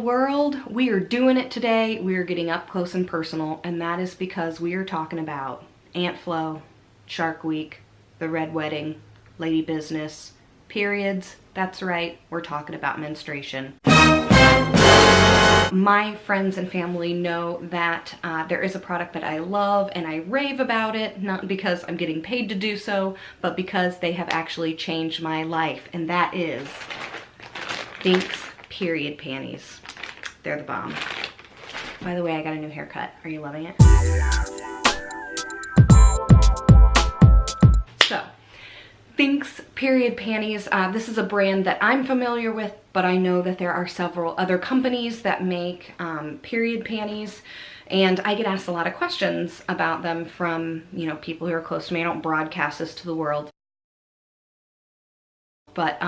world, we are doing it today. We are getting up close and personal, and that is because we are talking about Ant Flow, Shark Week, the Red Wedding, Lady Business, periods. That's right, we're talking about menstruation. My friends and family know that there is a product that I love and I rave about it, not because I'm getting paid to do so, but because they have actually changed my life, and that is Thinx period panties. They're the bomb. By the way, I got a new haircut. Are you loving it? So, Thinx period panties. This is a brand that I'm familiar with, but I know that there are several other companies that make period panties, and I get asked a lot of questions about them from, you know, people who are close to me. I don't broadcast this to the world, but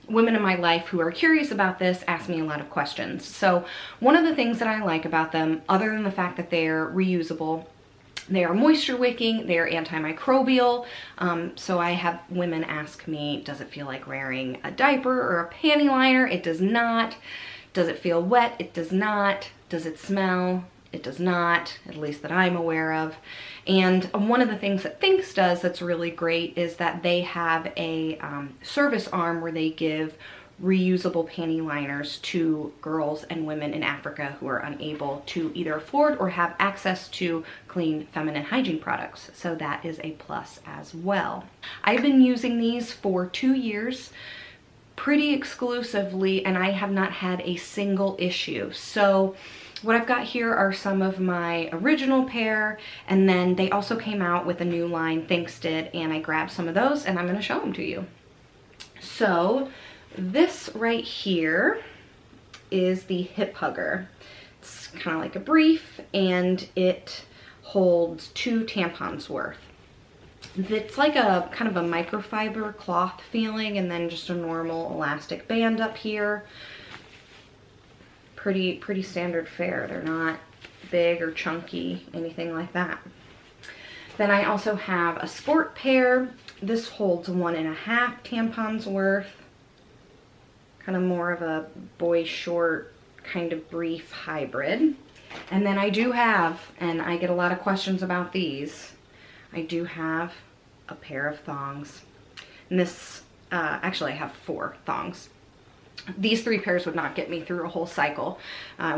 women in my life who are curious about this ask me a lot of questions. So one of the things that I like about them, other than the fact that they're reusable, they are moisture wicking, they are antimicrobial. So I have women ask me, does it feel like wearing a diaper or a panty liner? It does not. Does it feel wet? It does not. Does it smell? It does not, at least that I'm aware of. And one of the things that Thinx does that's really great is that they have a service arm where they give reusable panty liners to girls and women in Africa who are unable to either afford or have access to clean feminine hygiene products. So that is a plus as well. I've been using these for 2 years pretty exclusively, and I have not had a single issue. So what I've got here are some of my original pair, and then they also came out with a new line, Thinx did, and I grabbed some of those and I'm going to show them to you. So this right here is the Hip Hugger. It's kind of like a brief, and it holds 2 tampons worth. It's like a kind of a microfiber cloth feeling, and then just a normal elastic band up here. Pretty standard fare. They're not big or chunky, anything like that. Then I also have a sport pair. This holds 1.5 tampons worth. Kind of more of a boy short kind of brief hybrid. And then I do have, and I get a lot of questions about these, I do have a pair of thongs. And this, actually I have 4 thongs. These 3 pairs would not get me through a whole cycle.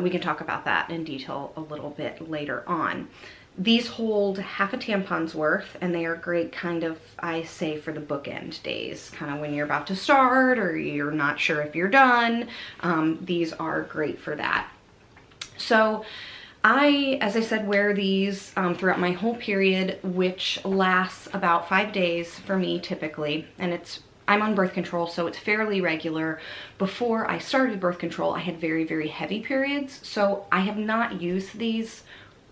We can talk about that in detail a little bit later on. These hold 1/2 tampon's worth, and they are great kind of, I say, for the bookend days, kind of when you're about to start or you're not sure if you're done. These are great for that. So I, as I said, wear these throughout my whole period, which lasts about 5 days for me typically, and I'm on birth control, so it's fairly regular. Before I started birth control, I had very, very heavy periods, so I have not used these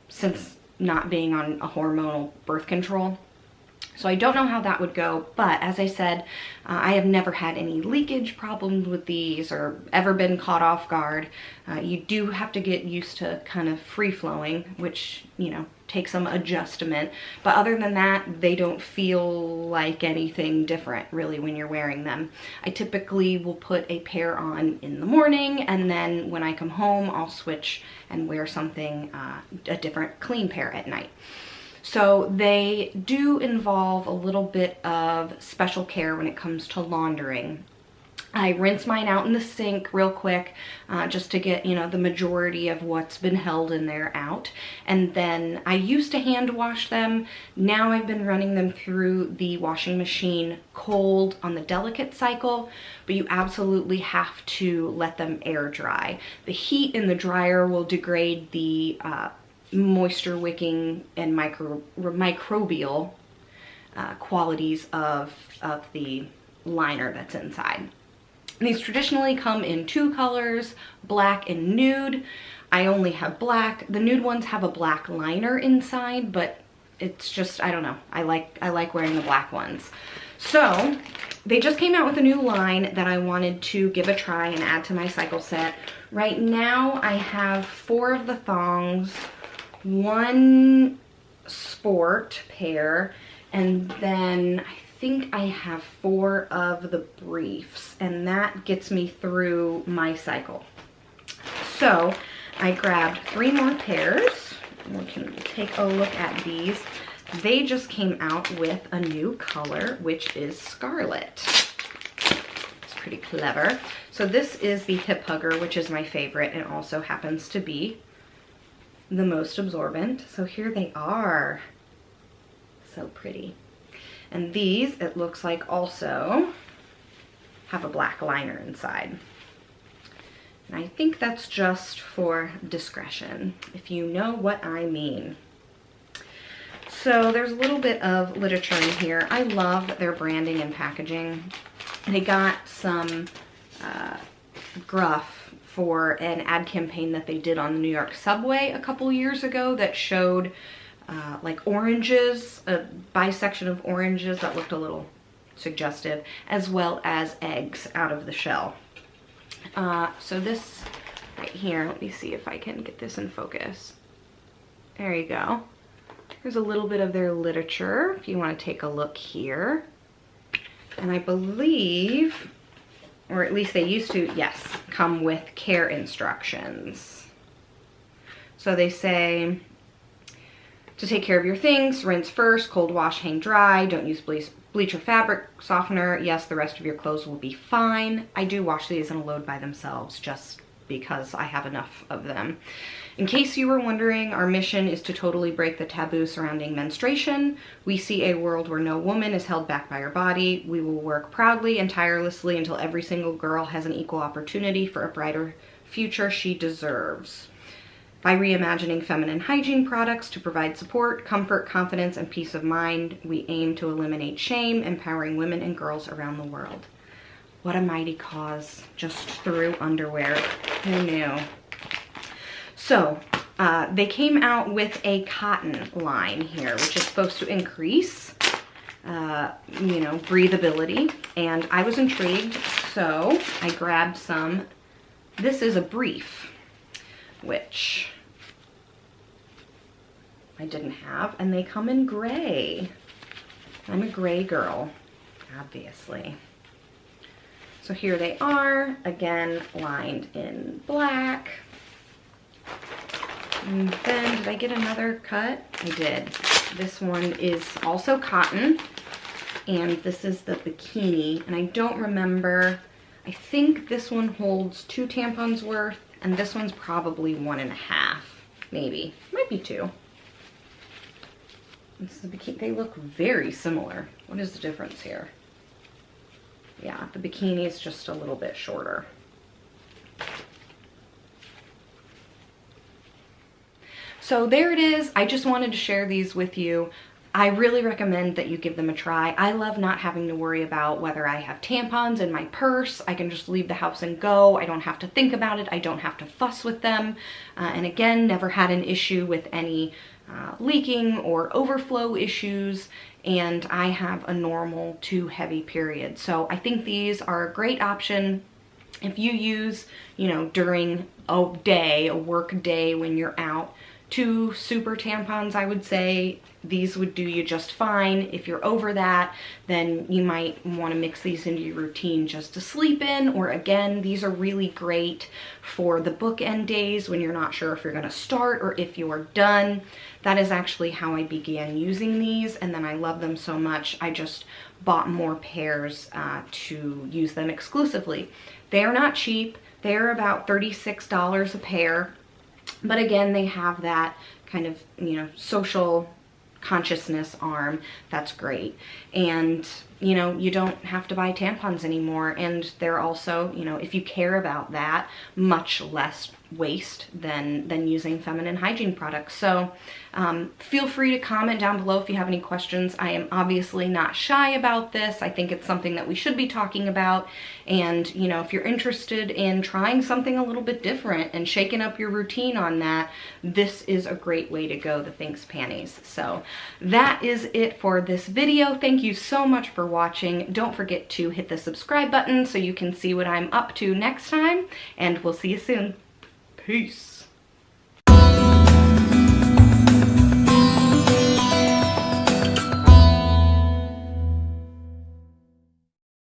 since not being on a hormonal birth control. So I don't know how that would go, but as I said, I have never had any leakage problems with these or ever been caught off guard. You do have to get used to kind of free flowing, which, you know, takes some adjustment. But other than that, they don't feel like anything different really when you're wearing them. I typically will put a pair on in the morning, and then when I come home, I'll switch and wear something, a different clean pair at night. So they do involve a little bit of special care when it comes to laundering. I rinse mine out in the sink real quick just to get, you know, the majority of what's been held in there out. And then I used to hand wash them. Now I've been running them through the washing machine cold on the delicate cycle, but you absolutely have to let them air dry. The heat in the dryer will degrade the moisture wicking and microbial qualities of the liner that's inside. These traditionally come in 2 colors, black and nude. I only have black. The nude ones have a black liner inside, but it's just, I don't know. I like wearing the black ones. So they just came out with a new line that I wanted to give a try and add to my cycle set. Right now I have 4 of the thongs, 1 sport pair, and then I think I have 4 of the briefs, and that gets me through my cycle. So I grabbed 3 more pairs. We can take a look at these. They just came out with a new color, which is scarlet. It's pretty clever. So this is the Hip Hugger, which is my favorite and also happens to be the most absorbent. So here they are. So pretty. And these, it looks like, also have a black liner inside. And I think that's just for discretion, if you know what I mean. So there's a little bit of literature in here. I love their branding and packaging. They got some gruff for an ad campaign that they did on the New York subway a couple years ago that showed like oranges, a bisection of oranges that looked a little suggestive, as well as eggs out of the shell. So this right here, let me see if I can get this in focus. There you go. Here's a little bit of their literature if you want to take a look here. And I believe, or at least they used to, yes, come with care instructions. So they say to take care of your things, rinse first, cold wash, hang dry, don't use bleach or fabric softener. Yes, the rest of your clothes will be fine. I do wash these in a load by themselves just because I have enough of them. In case you were wondering, our mission is to totally break the taboo surrounding menstruation. We see a world where no woman is held back by her body. We will work proudly and tirelessly until every single girl has an equal opportunity for a brighter future she deserves. By reimagining feminine hygiene products to provide support, comfort, confidence, and peace of mind, we aim to eliminate shame, empowering women and girls around the world. What a mighty cause, just through underwear. Who knew? So, they came out with a cotton line here, which is supposed to increase, you know, breathability. And I was intrigued, so I grabbed some. This is a brief, which I didn't have, and they come in gray. I'm a gray girl, obviously. So here they are, again, lined in black. And then, did I get another cut? I did. This one is also cotton, and this is the bikini, and I don't remember. I think this one holds 2 tampons worth, and this one's probably 1.5, maybe. Might be 2. This is the bikini. They look very similar. What is the difference here? Yeah, the bikini is just a little bit shorter. So there it is. I just wanted to share these with you. I really recommend that you give them a try. I love not having to worry about whether I have tampons in my purse. I can just leave the house and go. I don't have to think about it. I don't have to fuss with them. And again, never had an issue with any leaking or overflow issues. And I have a normal to heavy period. So I think these are a great option if you use, you know, during a day, a work day when you're out. 2 super tampons, I would say these would do you just fine. If you're over that, then you might want to mix these into your routine just to sleep in, or again, these are really great for the bookend days when you're not sure if you're going to start or if you're done. That is actually how I began using these, and then I love them so much I just bought more pairs to use them exclusively. They are not cheap. They are about $36 a pair. But again, they have that kind of, you know, social consciousness arm. That's great. And, you know, you don't have to buy tampons anymore. And they're also, you know, if you care about that, much less waste than using feminine hygiene products. So feel free to comment down below if you have any questions. I am obviously not shy about this. I think it's something that we should be talking about. And, you know, if you're interested in trying something a little bit different and shaking up your routine on that, this is a great way to go, the Thinx panties. So that is it for this video. Thank you so much for watching. Don't forget to hit the subscribe button so you can see what I'm up to next time, and we'll see you soon. Peace.